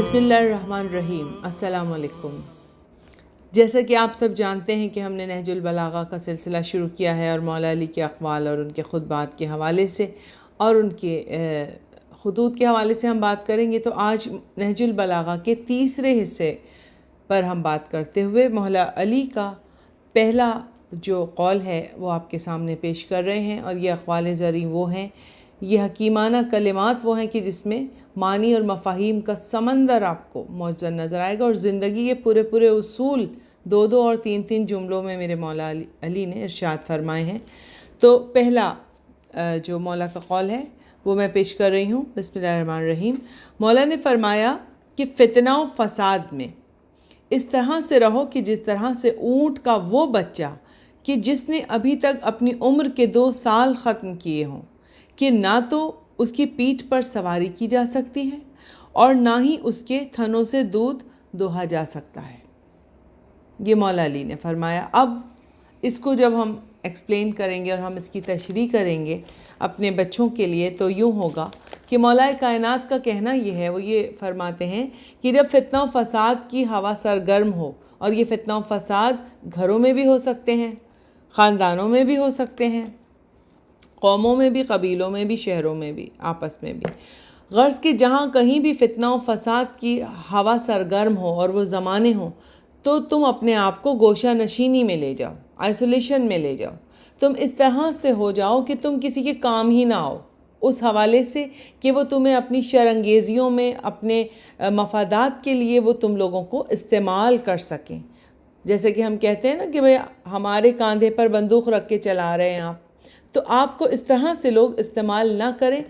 بسم اللہ الرحمن الرحیم۔ السلام علیکم۔ جیسا کہ آپ سب جانتے ہیں کہ ہم نے نہج البلاغہ کا سلسلہ شروع کیا ہے اور مولا علی کے اقوال اور ان کے خطبات کے حوالے سے اور ان کے خطوط کے حوالے سے ہم بات کریں گے۔ تو آج نہج البلاغہ کے تیسرے حصے پر ہم بات کرتے ہوئے مولا علی کا پہلا جو قول ہے وہ آپ کے سامنے پیش کر رہے ہیں، اور یہ اقوال زریں وہ ہیں، یہ حکیمانہ کلمات وہ ہیں کہ جس میں معنی اور مفاہیم کا سمندر آپ کو موجزن نظر آئے گا، اور زندگی کے پورے اصول دو اور تین جملوں میں میرے مولا علی نے ارشاد فرمائے ہیں۔ تو پہلا جو مولا کا قول ہے وہ میں پیش کر رہی ہوں۔ بسم اللہ الرحمن الرحیم۔ مولا نے فرمایا کہ فتنہ و فساد میں اس طرح سے رہو کہ جس طرح سے اونٹ کا وہ بچہ کہ جس نے ابھی تک اپنی عمر کے 2 سال ختم کیے ہوں، کہ نہ تو اس کی پیٹھ پر سواری کی جا سکتی ہے اور نہ ہی اس کے تھنوں سے دودھ دوہا جا سکتا ہے۔ یہ مولا علی نے فرمایا۔ اب اس کو جب ہم ایکسپلین کریں گے اور ہم اس کی تشریح کریں گے اپنے بچوں کے لیے تو یوں ہوگا کہ مولا کائنات کا کہنا یہ ہے، وہ یہ فرماتے ہیں کہ جب فتنہ و فساد کی ہوا سرگرم ہو، اور یہ فتنہ و فساد گھروں میں بھی ہو سکتے ہیں، خاندانوں میں بھی ہو سکتے ہیں، قوموں میں بھی، قبیلوں میں بھی، شہروں میں بھی، آپس میں بھی، غرض کہ جہاں کہیں بھی فتنہ و فساد کی ہوا سرگرم ہو اور وہ زمانے ہوں، تو تم اپنے آپ کو گوشہ نشینی میں لے جاؤ، آئسولیشن میں لے جاؤ۔ تم اس طرح سے ہو جاؤ کہ تم کسی کے کام ہی نہ آؤ، اس حوالے سے کہ وہ تمہیں اپنی شرانگیزیوں میں، اپنے مفادات کے لیے وہ تم لوگوں کو استعمال کر سکیں۔ جیسے کہ ہم کہتے ہیں نا کہ بھئی ہمارے کاندھے پر بندوق رکھ کے چلا رہے ہیں آپ، تو آپ کو اس طرح سے لوگ استعمال نہ کریں،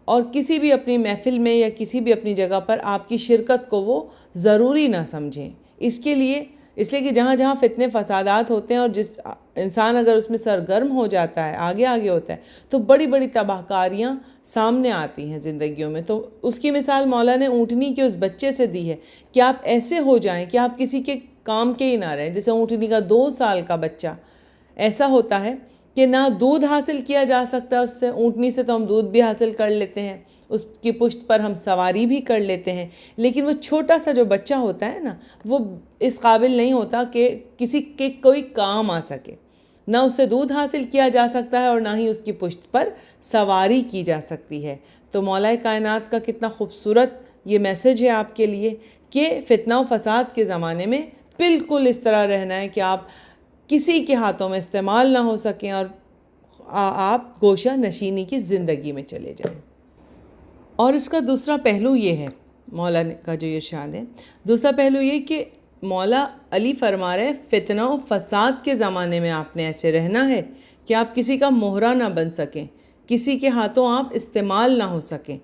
اور کسی بھی اپنی محفل میں یا کسی بھی اپنی جگہ پر آپ کی شرکت کو وہ ضروری نہ سمجھیں۔ اس لیے کہ جہاں جہاں فتنے فسادات ہوتے ہیں اور جس انسان اگر اس میں سرگرم ہو جاتا ہے، آگے ہوتا ہے، تو بڑی تباہ کاریاں سامنے آتی ہیں زندگیوں میں۔ تو اس کی مثال مولا نے اونٹنی کے اس بچے سے دی ہے کہ آپ ایسے ہو جائیں کہ آپ کسی کے کام کے ہی نہ رہیں۔ جیسے اونٹنی کا 2 سال کا بچہ ایسا ہوتا ہے کہ نہ دودھ حاصل کیا جا سکتا اس سے، اونٹنی سے تو ہم دودھ بھی حاصل کر لیتے ہیں، اس کی پشت پر ہم سواری بھی کر لیتے ہیں، لیکن وہ چھوٹا سا جو بچہ ہوتا ہے نا، وہ اس قابل نہیں ہوتا کہ کسی کے کوئی کام آ سکے، نہ اس سے دودھ حاصل کیا جا سکتا ہے اور نہ ہی اس کی پشت پر سواری کی جا سکتی ہے۔ تو مولا کائنات کا کتنا خوبصورت یہ میسج ہے آپ کے لیے کہ فتنہ و فساد کے زمانے میں بالکل اس طرح رہنا ہے کہ آپ کسی کے ہاتھوں میں استعمال نہ ہو سکیں اور آپ گوشہ نشینی کی زندگی میں چلے جائیں۔ اور اس کا دوسرا پہلو یہ ہے، مولا کا جو ارشاد ہے، دوسرا پہلو یہ کہ مولا علی فرما رہے فتنہ و فساد کے زمانے میں آپ نے ایسے رہنا ہے کہ آپ کسی کا مہرہ نہ بن سکیں، کسی کے ہاتھوں آپ استعمال نہ ہو سکیں۔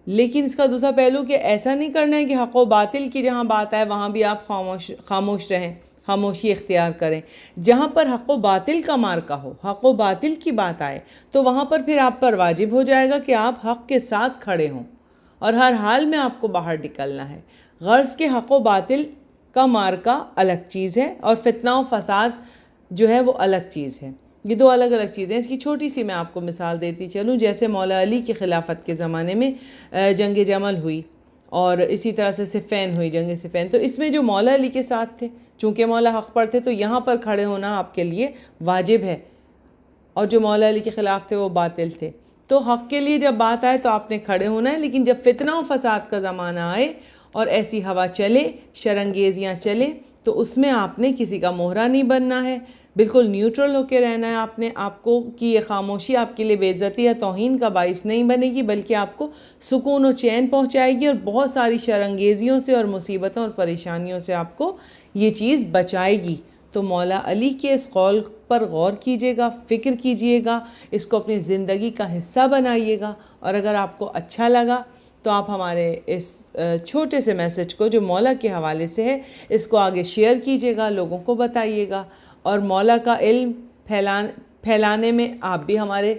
لیکن اس کا دوسرا پہلو کہ ایسا نہیں کرنا ہے کہ حق و باطل کی جہاں بات آئے وہاں بھی آپ خاموش رہیں، خاموشی اختیار کریں۔ جہاں پر حق و باطل کا مارکا ہو، حق و باطل کی بات آئے، تو وہاں پر پھر آپ پر واجب ہو جائے گا کہ آپ حق کے ساتھ کھڑے ہوں، اور ہر حال میں آپ کو باہر نکلنا ہے۔ غرض کہ حق و باطل کا مارکا الگ چیز ہے اور فتنہ و فساد جو ہے وہ الگ چیز ہے۔ یہ 2 الگ چیزیں۔ اس کی چھوٹی سی میں آپ کو مثال دیتی چلوں۔ جیسے مولا علی کی خلافت کے زمانے میں جنگ جمل ہوئی، اور اسی طرح سے صفین ہوئی، جنگ صفین۔ تو اس میں جو مولا علی کے ساتھ تھے، چونکہ مولا حق پر تھے، تو یہاں پر کھڑے ہونا آپ کے لیے واجب ہے، اور جو مولا علی کے خلاف تھے وہ باطل تھے۔ تو حق کے لیے جب بات آئے تو آپ نے کھڑے ہونا ہے، لیکن جب فتنہ و فساد کا زمانہ آئے اور ایسی ہوا چلے، شرانگیزیاں چلے، تو اس میں آپ نے کسی کا مہرہ نہیں بننا ہے، بالکل نیوٹرل ہو کے رہنا ہے۔ آپ کو کہ یہ خاموشی آپ کے لیے بے عزتی یا توہین کا باعث نہیں بنے گی، بلکہ آپ کو سکون و چین پہنچائے گی، اور بہت ساری شرانگیزیوں سے اور مصیبتوں اور پریشانیوں سے آپ کو یہ چیز بچائے گی۔ تو مولا علی کے اس قول پر غور کیجیے گا، فکر کیجیے گا، اس کو اپنی زندگی کا حصہ بنائیے گا، اور اگر آپ کو اچھا لگا تو آپ ہمارے اس چھوٹے سے میسج کو جو مولا کے حوالے سے ہے، اس کو آگے شیئر کیجیے گا، لوگوں کو بتائیے گا، اور مولا کا علم پھیلانے میں آپ بھی ہمارے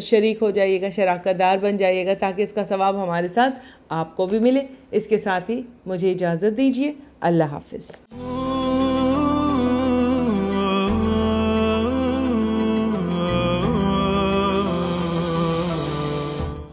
شریک ہو جائیے گا، شراکت دار بن جائیے گا، تاکہ اس کا ثواب ہمارے ساتھ آپ کو بھی ملے۔ اس کے ساتھ ہی مجھے اجازت دیجیے۔ اللہ حافظ۔